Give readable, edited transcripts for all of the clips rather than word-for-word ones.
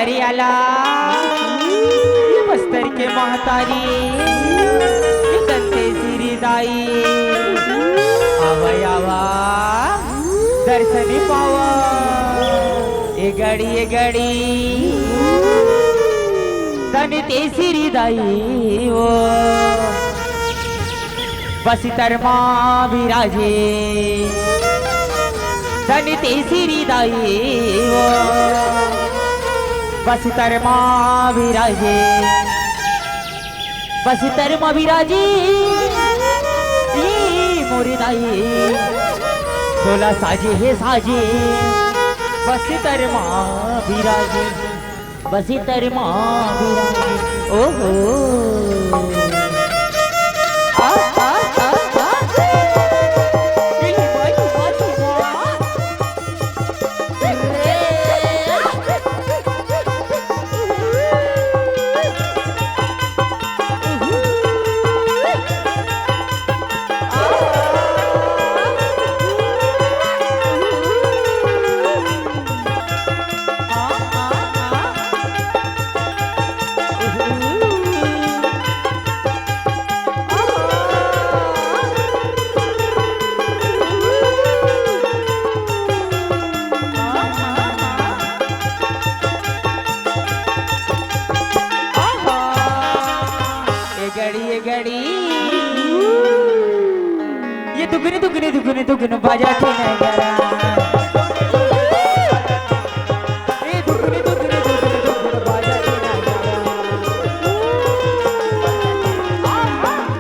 रे आला ये बस्तर के महतारी ये दंते सिरी दाई आवा दर्शनी पावा ये गड़ी दंते सिरी दाई ओ बसितरमा विराजे दंते सिरी दाई ओ बसितरमा विराजे बसितरमा विराजे ये मोरी दाई सोला साजे हे साजे बसितरमा विराजे बसितरमा विराजे ओहो ये दुगने बाजा के नगरा ये दुगने बाजा के नगरा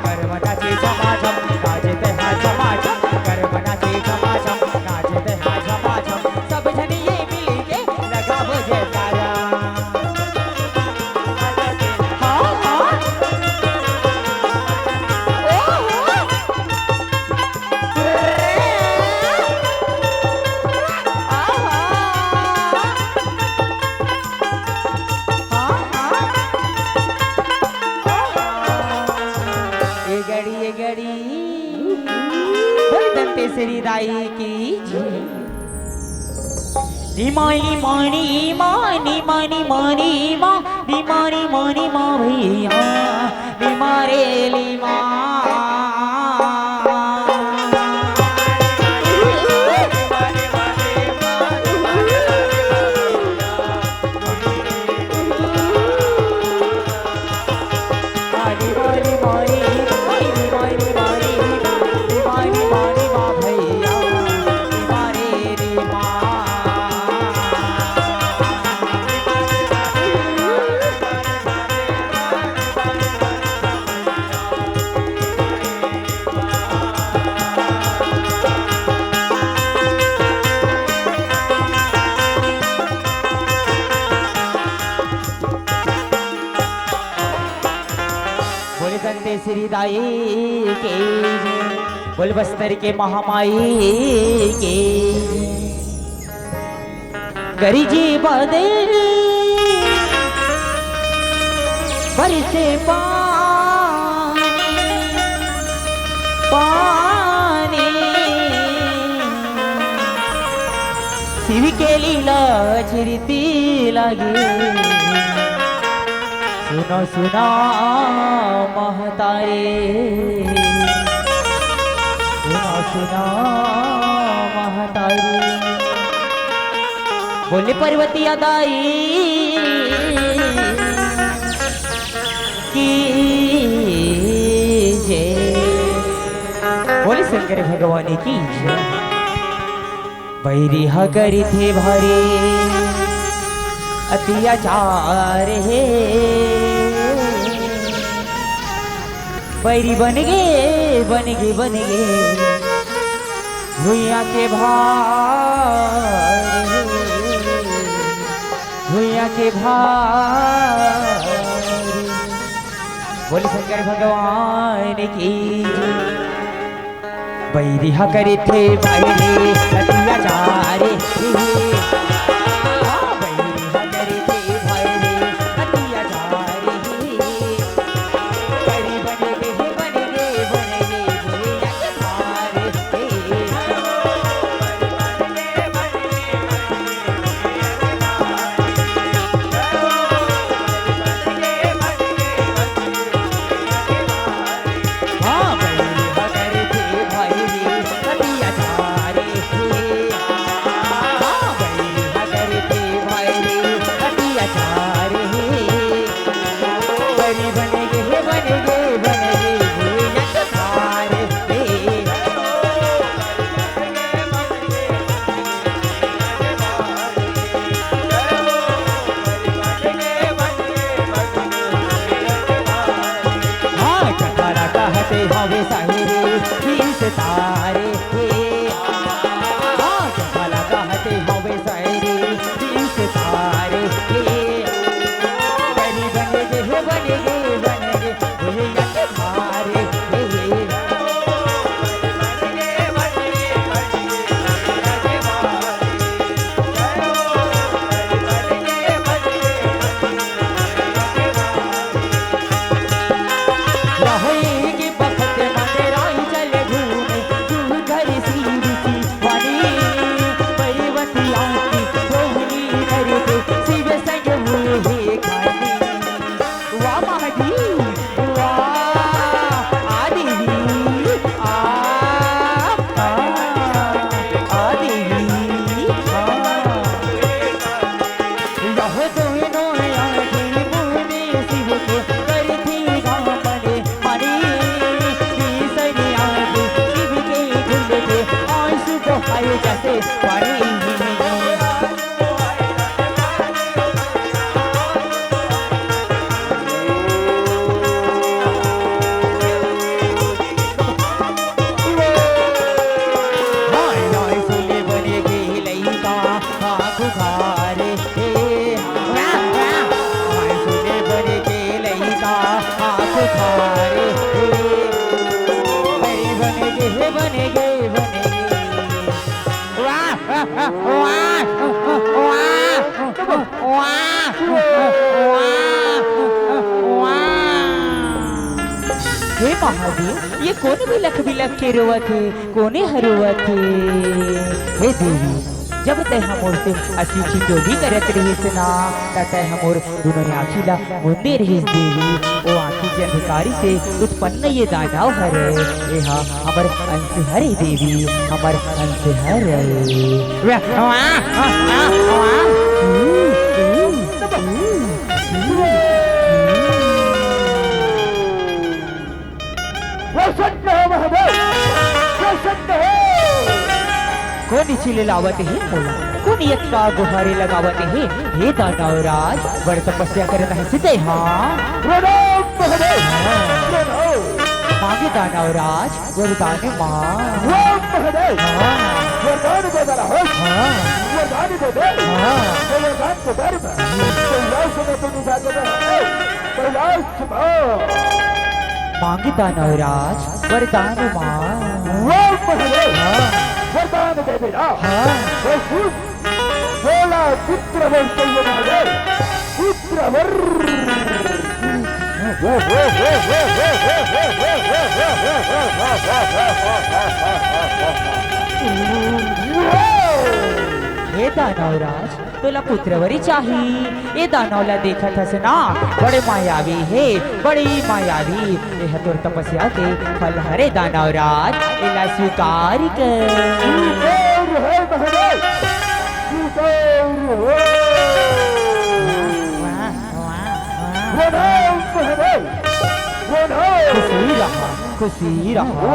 करमना चे जमाजम नाचे ते हा जमाजम करमना चे जमाजम नाचे ते हा जमाजम सब जन ये मिल के लगावो जयकारा श्री दाई की निमानी मानी मानी मानी मानी मा निमानी मानी मा भैया निमारे लीमा श्री दाई के बोल बस्तर के महामाई के गरीजी बदल बरसे पानी शिव के लीला चिरती लगे सुनो सुना महतारे सुनो सुना महतारे बोले पर्वती दाई की जय बोले शंकर भगवान की जय बैरी हगरी थे भरे अत्याचार है बैरी बन गे भुइया के भार बोले शंकर भगवान की बैरी करे थे बैरी अत्याचार कहते हवे सायरे बीस तारे भला कहते हवे सायरे बीस तारे बनी बने गे बने गे बने गे भैया के भारे हे महादेव, ये कौन बिलख के रोवत है, कोने हरोवत है? हे देवी, जब तय हमोर से असी चिंजोली करत रहिस ना, तय हमोर दोनों आँखिला मुंदे रहिस देवी। ओ आँखी के अंधकारी से उत्पन्न ये दानव हरे, यह हमर अंश हरे देवी, हमर अंश हरे। कौन चिल्ले लावत है मोला, कौन यक्का गुहारे लगावत है? हे दानवराज, बड़ तपस्या करत है सिते हाँ मांगे दानवराज वरदान मां वरदान दे दरा हो वरदान दे दे वरदान को दर में कैलाश में तो निजात दे कैलाश मांगे दानवराज वरदान मां वरदान दे बेटा बोला चित्रवर चाहिए महादेव चित्रवर हे दानवराज, तोला पुत्रवरी चाही। ये दानवला देखत हस ना, बड़े मायावी है, बड़ी मायावी। यह तोर तपस्या के फल हरे दानवराज, इला स्वीकार कर। खुशी रहा, खुशी रहा।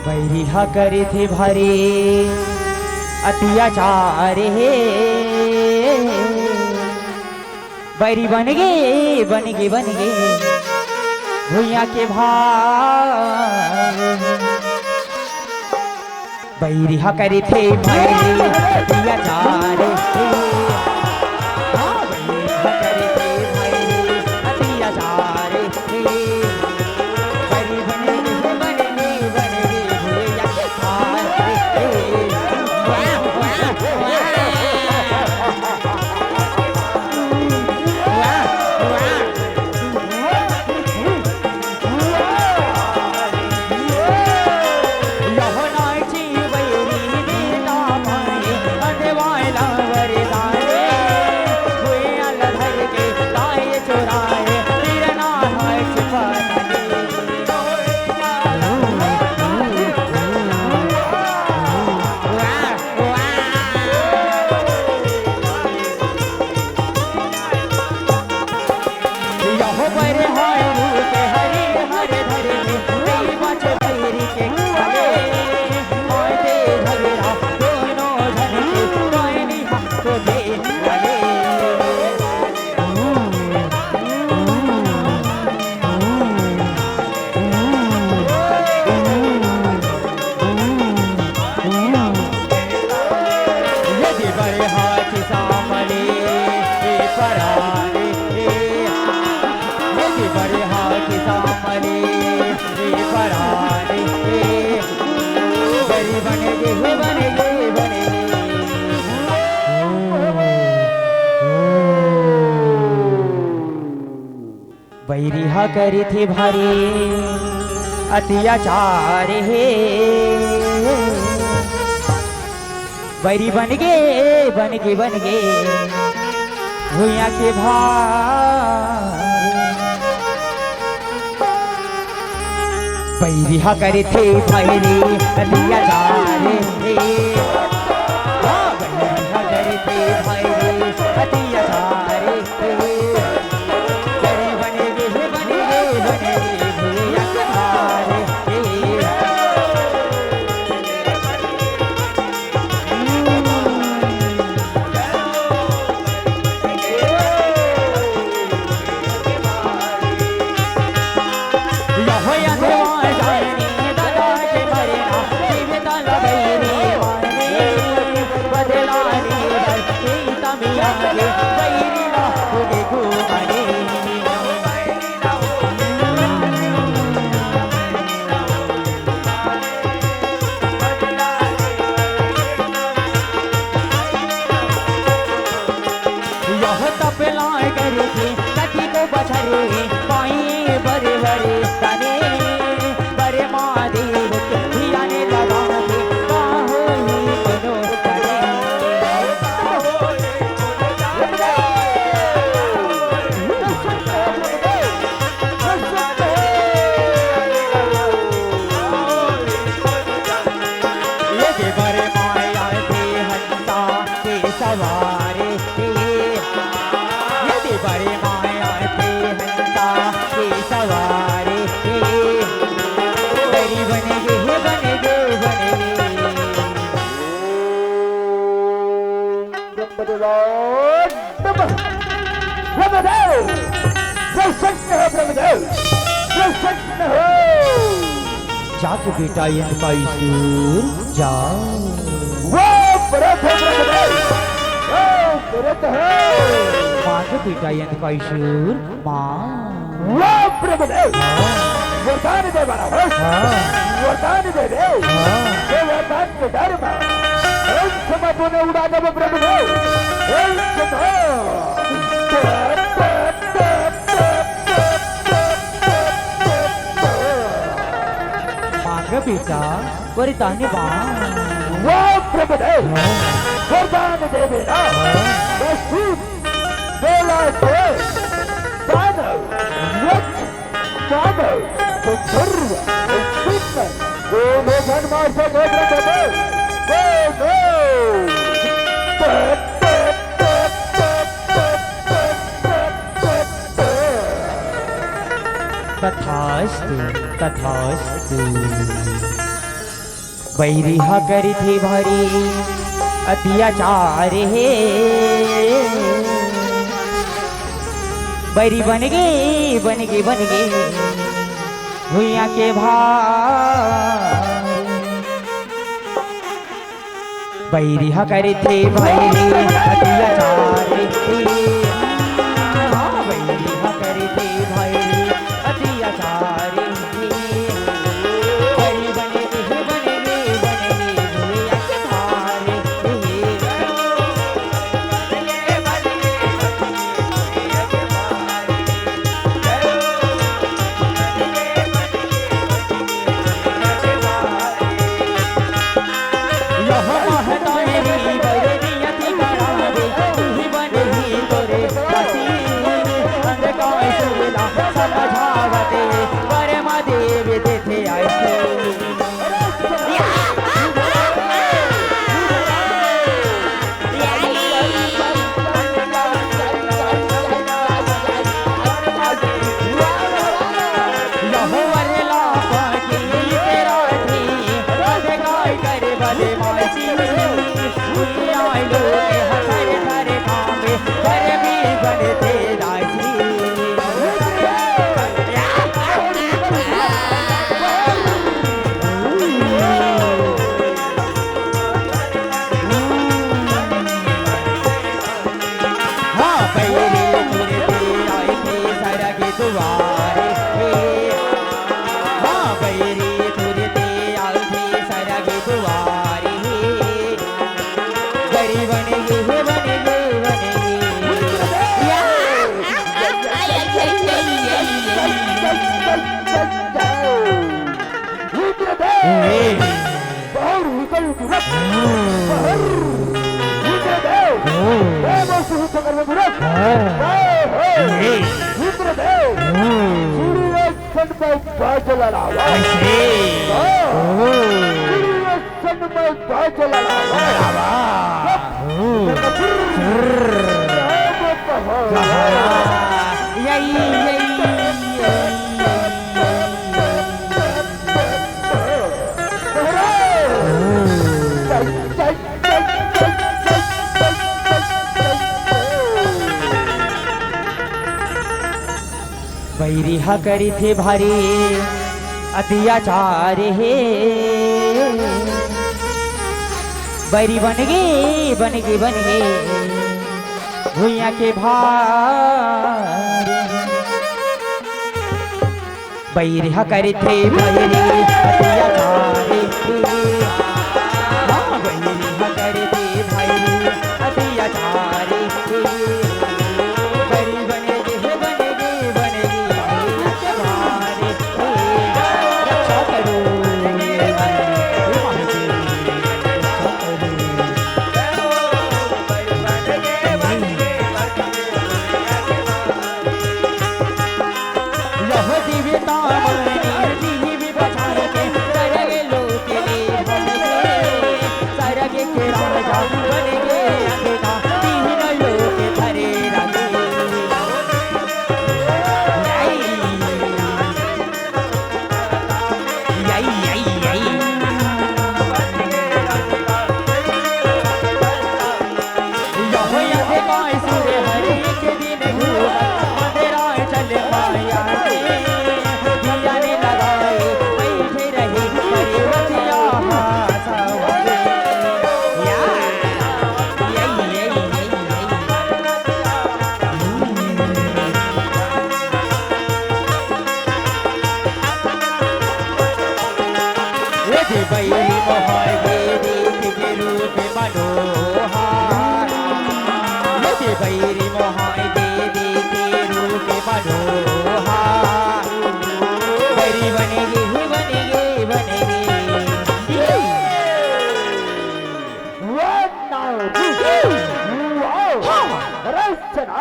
बैरिहा करे थे भरे अत्याचार हे, बैरी बन गे बन गे बन गे भुइया के भार। बैरिहा करे थे भरे अत्याचार हे, la करी थी भारी अत्याचार हे बैरी बन गे भूया के भारी बैरिहा करे थे भारी अत्याचार हे बैरिहा करे थे भारी अत्याचार हे भूया के भारी जाके बेटा इनका ईश्वर जाओ वो व्रत है माँ के बेटा इनका ईश्वर माँ वो प्रभुदेव वरदान दे बड़ा वरदान दे दे ये वरदान के डर में एक समय तूने उड़ा दे प्रभुदेव एक बेटा वरदान वो प्रभुदेव वरदान दे बेटा तथास्तु तथास्तु बैरिहा करी थी भारी अत्याचार हे बैरी बन गे भूया के भारी बैरिहा करी थी भारी अत्याचार हे बैरिहा करी थी भारी अत्याचार बैरिहा करी थे भारी अत्याचार हे बैरी बन गे भुइया के भार बैरिहा करी थे भारी अत्याचार बैरिहा करी थे भारी अत्याचार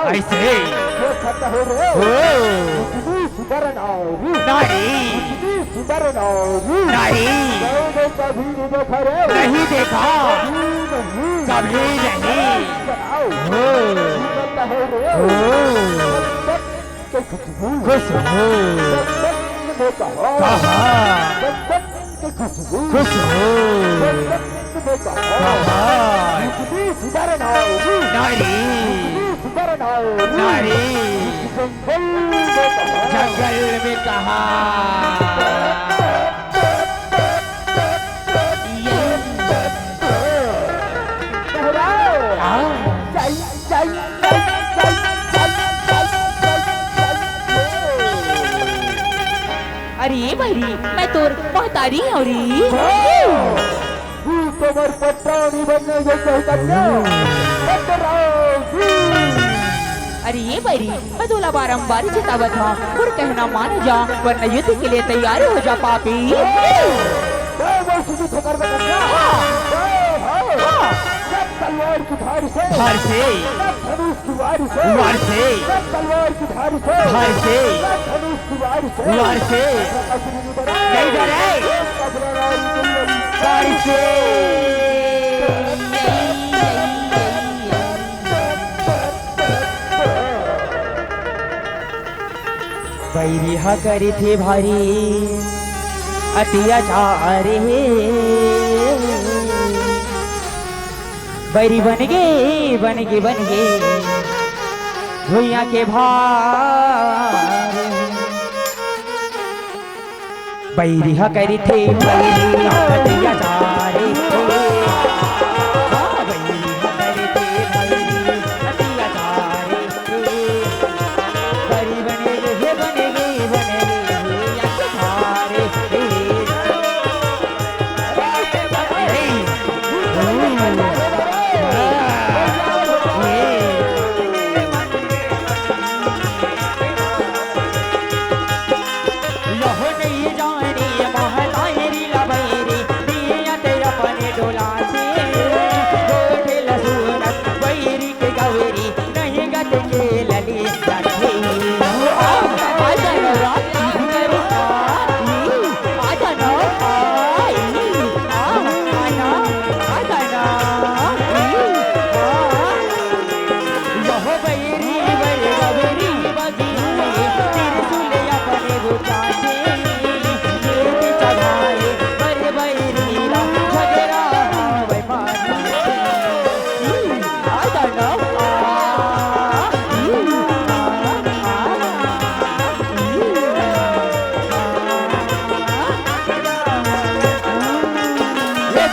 ऐसे नहीं देखा कभी नहीं नारी जंगल में कहा अरे भाई मैं तो महतारी और तुम्हारे पत्राणी बनने जैसे कन्या अरे ये बैरी मैं तोला बारंबार चेतावत था और कहना मान जा वरना युद्ध के लिए तैयार हो जा पापी तलवार की धार से धनुष की वार से तलवार की धार से धनुष की वार से नहीं डरे वार से बैरिहा करी थे भारी अत्याचार हे बैरी बन गे भुइया के भार बैरिहा करी थे बैरी अत्याचार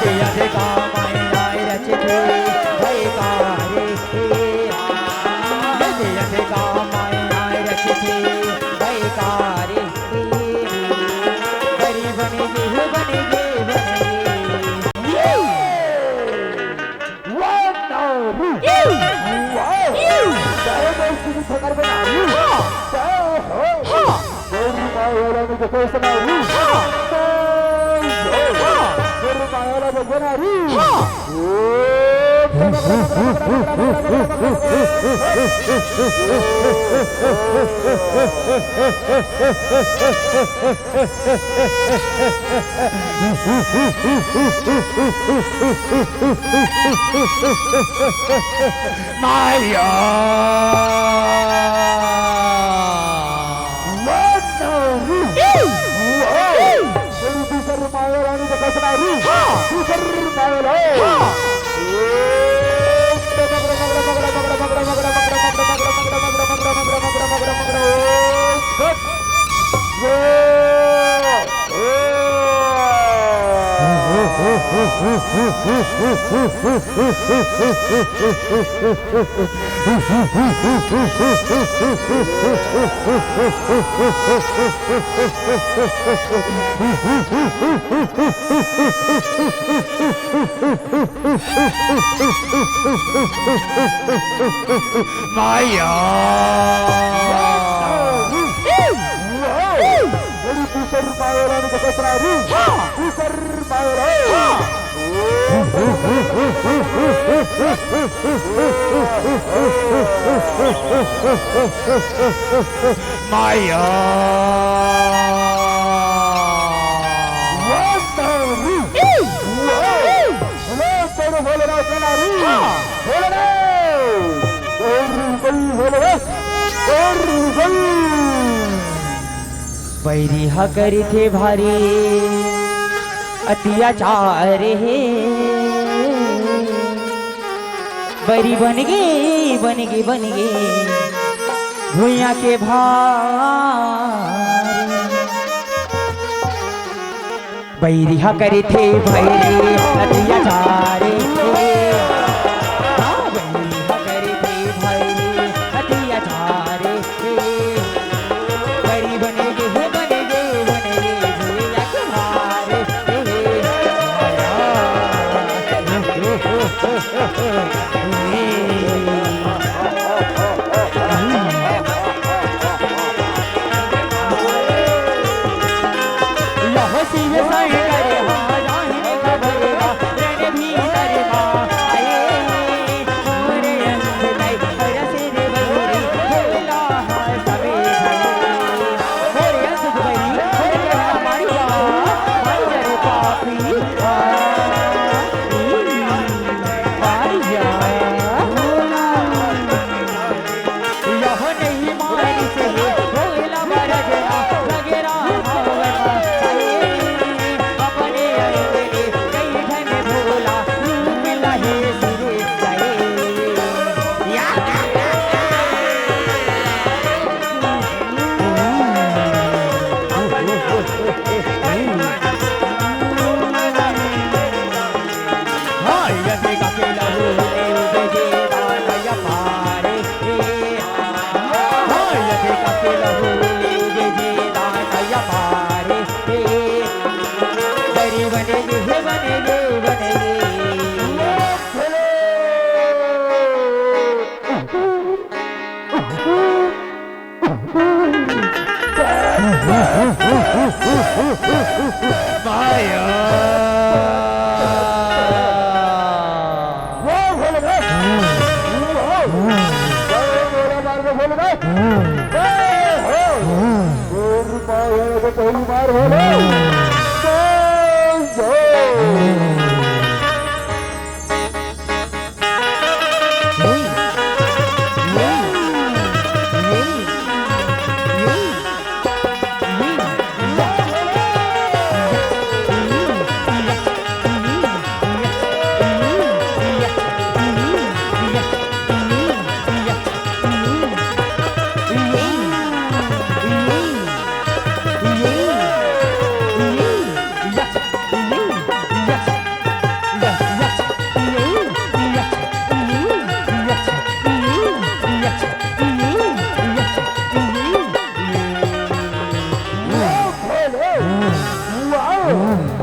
दिया देखा माया रचते भयकारी दिया देखा माया रचते भयकारी बड़ी बनेगी बनेगी Maya! बैरी हा करी थे भारी अत्याचार है बैरी बन गे भूया के भार बैरी हा करी थे भैरी अत्याचार बैरी हा करी थे भैरी अत्याचार बैरी बनेगे भूया के भार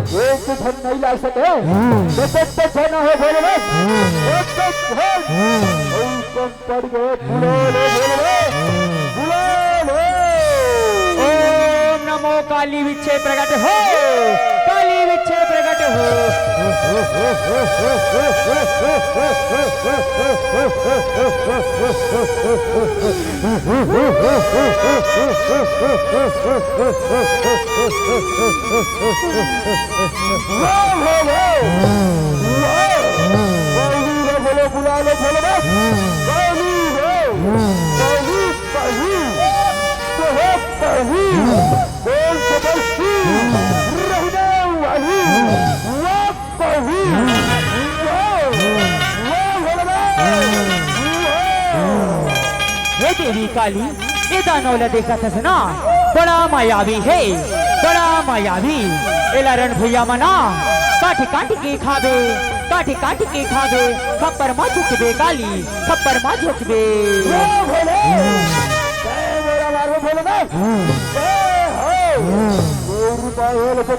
एक धन नहीं ला सके तो जाना है बोले एक धन कम पड़ गए बुला ले ओम नमो काली विच्छे प्रकट हो, काली विच्छे प्रकट बोलो बुला लो बोलो बोल सबसी रहने वाली हे देवी काली, ये दानौला देखा था ना, बड़ा मायावी है, बड़ा मायावी। एला रण भैया मना काठी काठी के खावे, काठी काठी के खावे, खप्पर मा झुकबे काली, खप्पर मा झुकबे।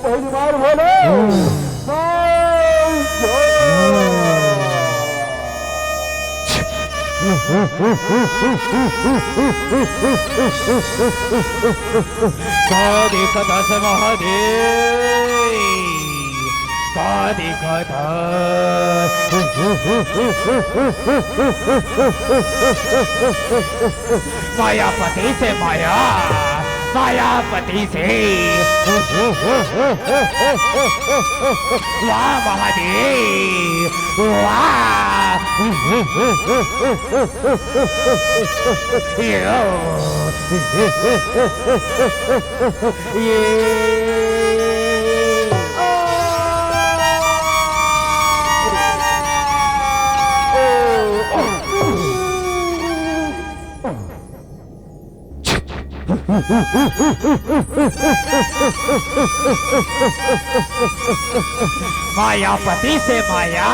पहली बार बोले देखता से महादेव, देखता मायापति से माया, मायापति से वाह महादेव वाह। मायापति से माया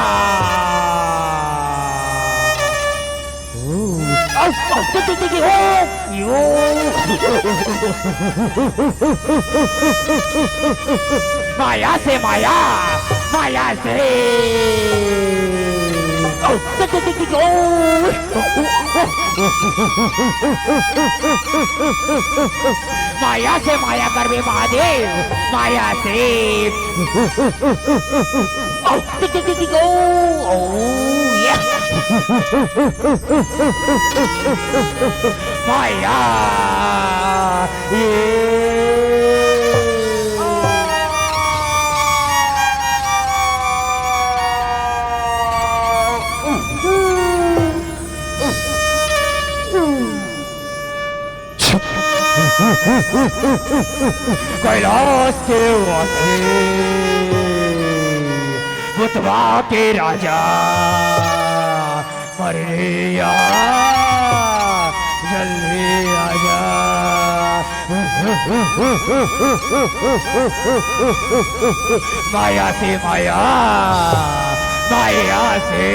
माया से माया, माया से माया से माया करवे महादेव, माया से माया कैलाश के वासी बुतवा के राजा मरने जल्दी आजा। माया से माया, माया से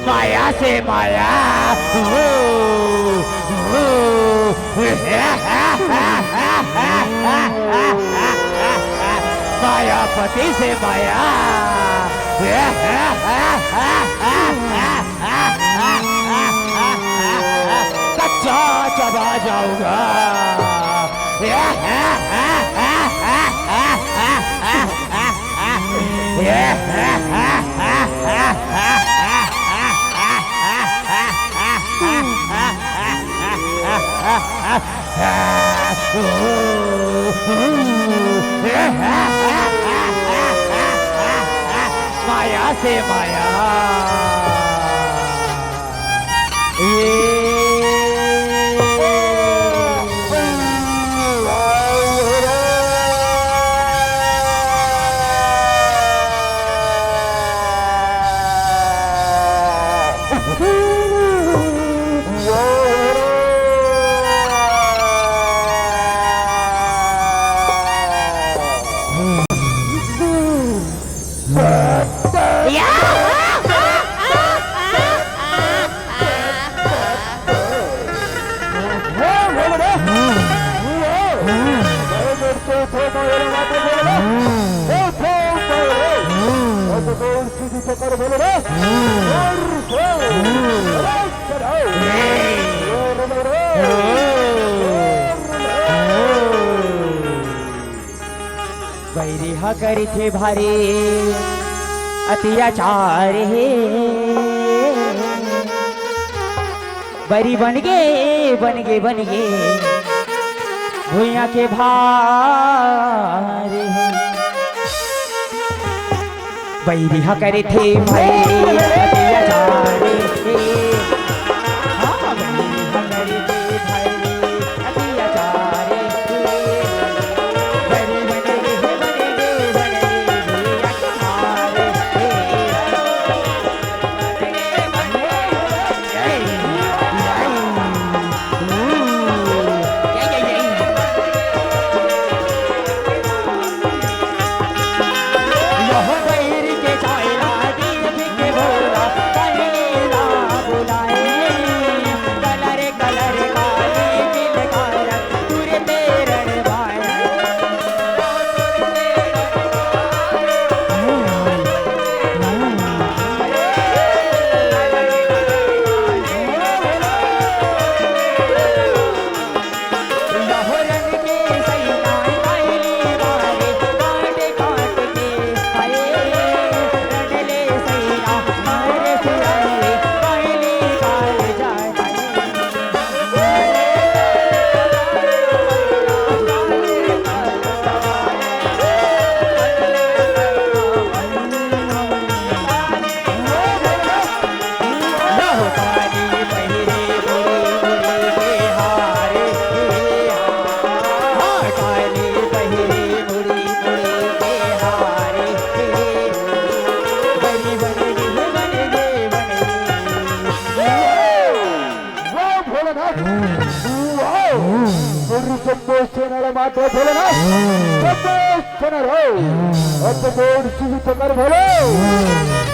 माया से माया मायापति से माया कच्चा चबा जाऊंगा माया से माया बैरिहा करी थे भारी अत्याचार हे बरी बन गे भुइया के भार हे बैरिहा करे थे भाई अत्याचार हे हाँ बैरिहा करे थे भाई अत्याचार माता भोलेनाथ अब गोड़ सुजित कर भोले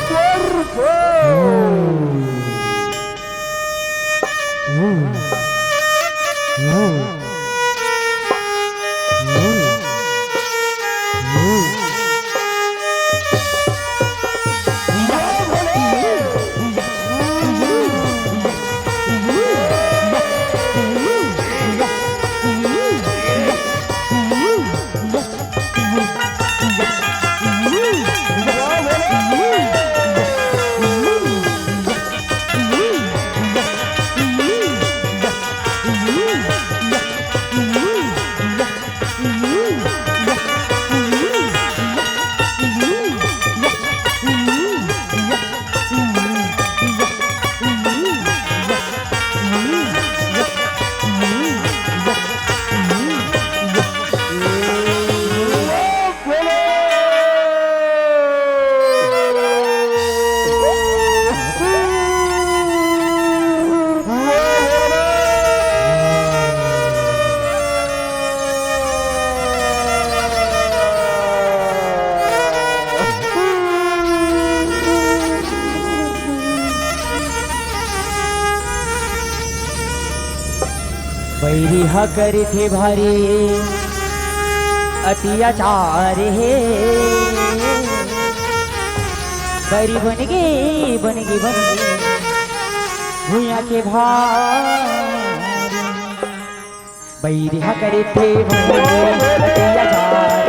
बैरी हकर थे भारी अत्याचार है बैरी बन गे भूया के भारी बैरी हकर थे भारी अत्याचार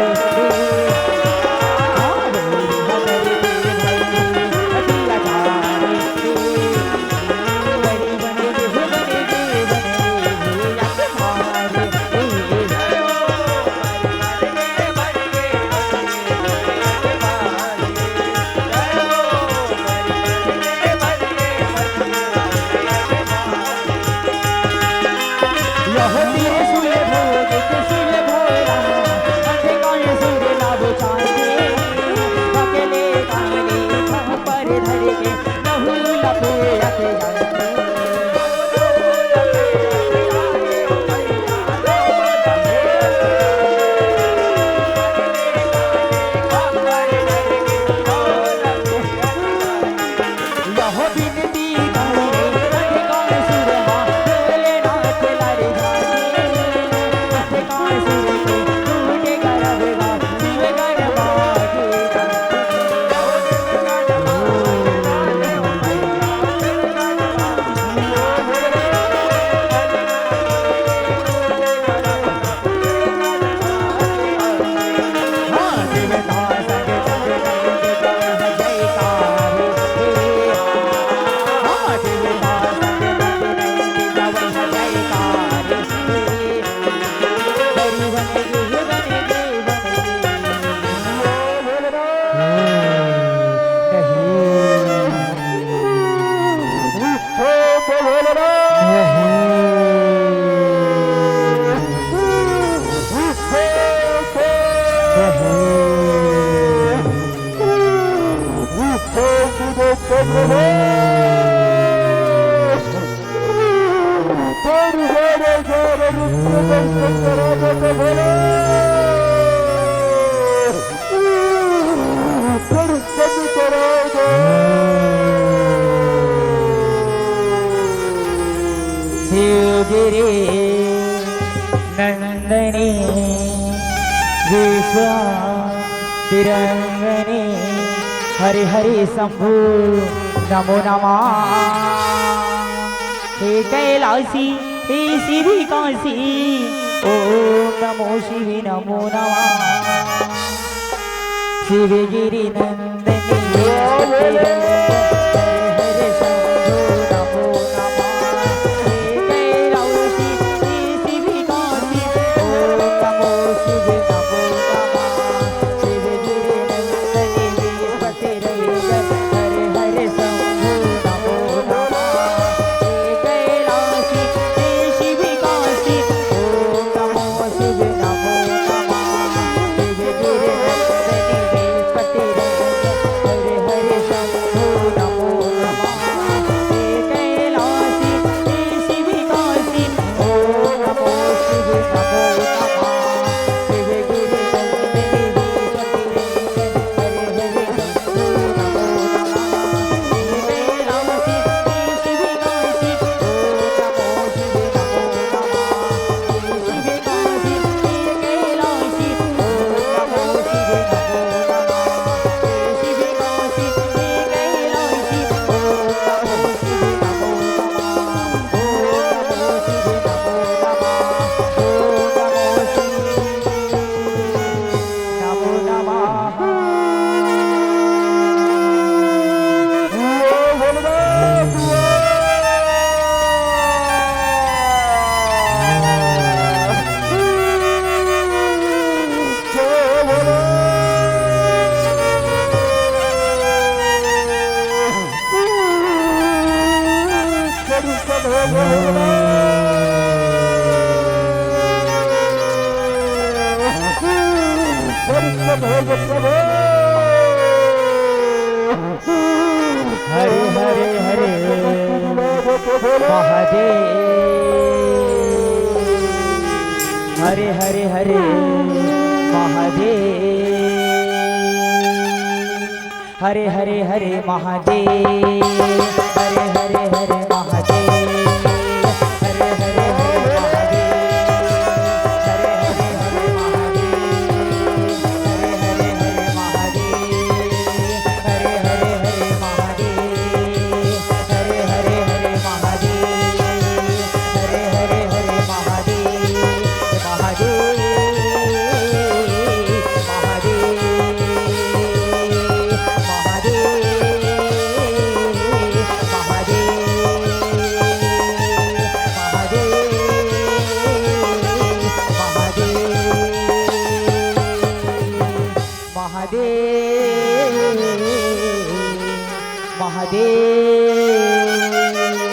शिवगिरी नंदनी विश्वा तिरंगनी हरि हरि शंभु नमो नमः हे कैलासी हे शिवी काशी ओम नमो शिवी नमो नमः शिवगिरी नंदनी हरे हरे हरे महादेव हरे हरे हरे महादेव हरे हरे हरे महादेव हरे हरे हरे महादेव हरे हरे हरे महादेव महादेव